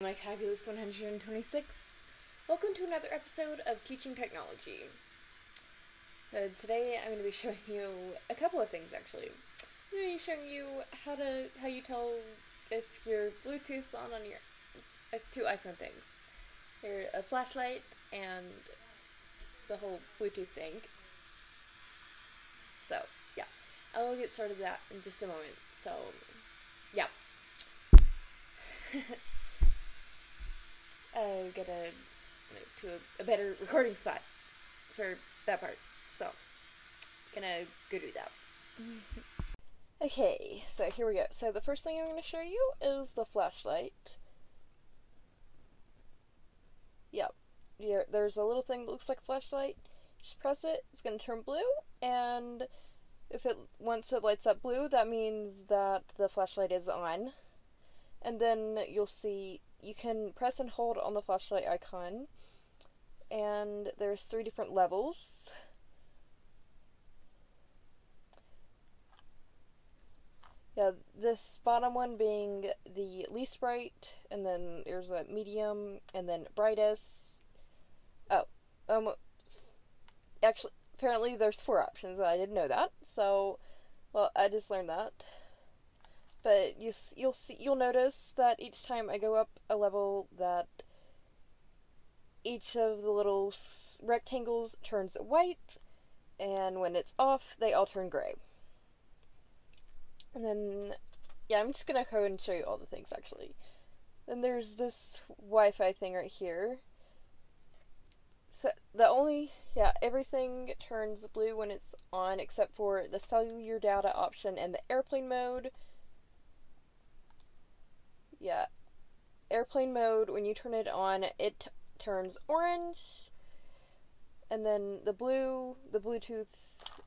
My fabulous 126. Welcome to another episode of Teaching Technology. Today I'm going to be showing you a couple of things actually. I'm going to be showing you how you tell if your Bluetooth's on your two iPhone things. Here, a flashlight and the whole Bluetooth thing. So yeah, I will get started with that in just a moment. So yeah. Gotta to a better recording spot for that part. So, gonna go do that. Okay, so here we go. So the first thing I'm gonna show you is the flashlight. Yep. There's a little thing that looks like a flashlight. Just press it, it's gonna turn blue, and once it lights up blue, that means that the flashlight is on. And then you'll see you can press and hold on the flashlight icon, and there's 3 different levels. Yeah, this bottom one being the least bright, and then there's a medium, and then brightest. Actually, apparently there's 4 options, and I didn't know that, so, well, I just learned that. But you'll notice that each time I go up a level that each of the little rectangles turns white, and when it's off, they all turn gray. And then, yeah, I'm just gonna go and show you all the things actually. Then there's this Wi-Fi thing right here. So everything turns blue when it's on except for the cellular data option and the airplane mode. Yeah, airplane mode, when you turn it on, it turns orange, and then the Bluetooth,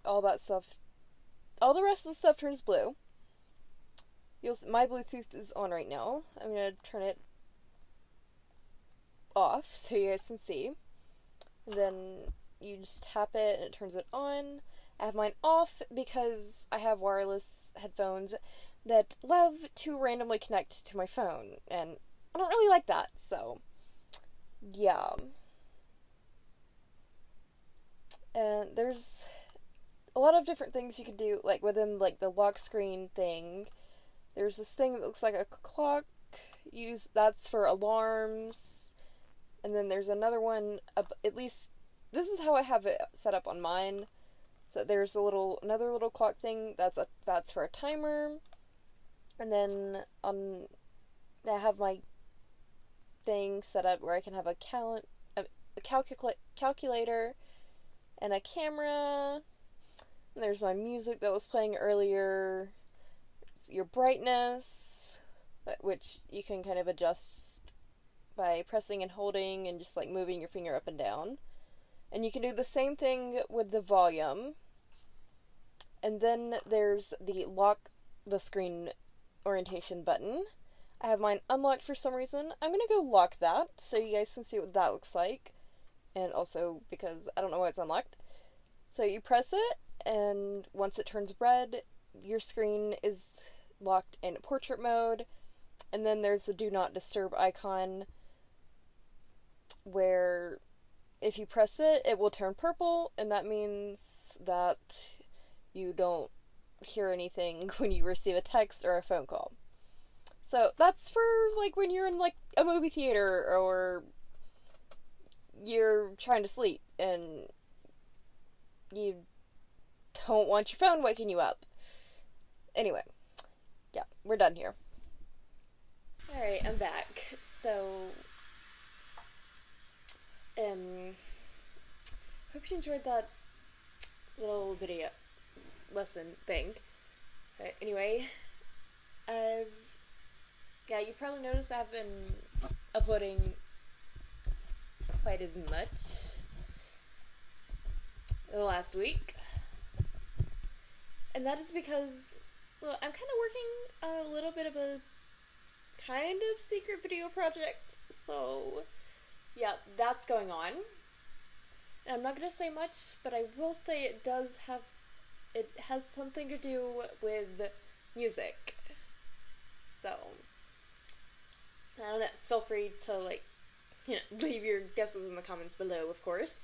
all that stuff, all the rest of the stuff turns blue. My Bluetooth is on right now. I'm gonna turn it off so you guys can see. And then you just tap it and it turns it on. I have mine off because I have wireless headphones that love to randomly connect to my phone, and I don't really like that, so yeah. And there's a lot of different things you can do, like within like the lock screen thing. There's this thing that looks like a clock. That's for alarms. And then there's another one, at least this is how I have it set up on mine. So there's another little clock thing that's for a timer. And then I have my thing set up where I can have a calculator and a camera. And there's my music that was playing earlier. Your brightness, which you can kind of adjust by pressing and holding and just like moving your finger up and down. And you can do the same thing with the volume. And then there's the lock the screen orientation button. I have mine unlocked for some reason. I'm gonna go lock that so you guys can see what that looks like, and also because I don't know why it's unlocked. So you press it, and once it turns red, your screen is locked in portrait mode. And then there's the do not disturb icon, where if you press it, it will turn purple, and that means that you don't hear anything when you receive a text or a phone call. So that's for like when you're in like a movie theater or you're trying to sleep and you don't want your phone waking you up. Anyway, yeah, we're done here. Alright, I'm back. So, hope you enjoyed that little video lesson thing. Anyway, you probably noticed I've been uploading quite as much the last week. And that is because, well, I'm kind of working on a little bit of a kind of secret video project, so yeah, that's going on. And I'm not going to say much, but I will say it has something to do with music. So, And feel free to, like, leave your guesses in the comments below, of course.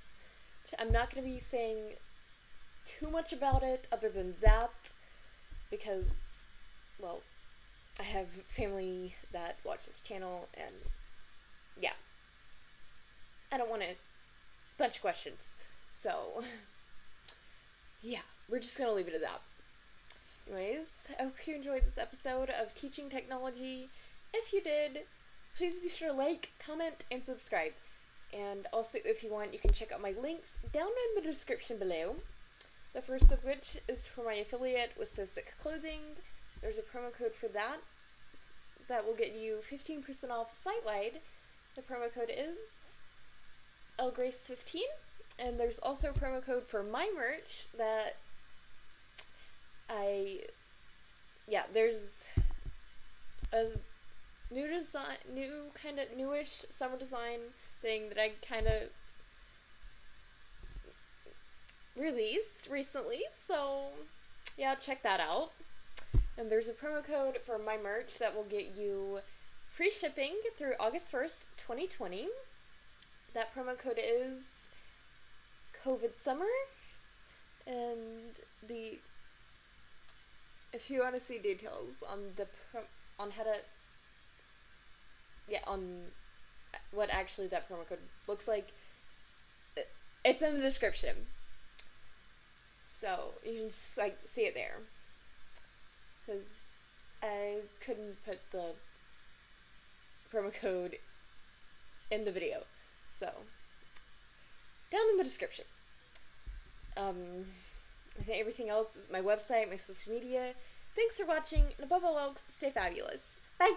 I'm not going to be saying too much about it other than that, because, well, I have family that watch this channel, and yeah, I don't want a bunch of questions. So, yeah, we're just going to leave it at that. Anyways, I hope you enjoyed this episode of Teaching Technology. If you did, please be sure to like, comment, and subscribe. And also, if you want, you can check out my links down in the description below. The first of which is for my affiliate with So Sick Clothing. There's a promo code for that will get you 15% off site-wide. The promo code is LGrace15. And there's also a promo code for my merch that there's a new design, newish summer design thing that I kind of released recently, so yeah, check that out. And there's a promo code for my merch that will get you free shipping through August 1st, 2020. That promo code is COVID Summer, and if you want to see details on on what actually that promo code looks like, it's in the description. So you can just, like, see it there. Because I couldn't put the promo code in the video. So, down in the description. I think everything else is my website, my social media. Thanks for watching, and above all else, stay fabulous. Bye!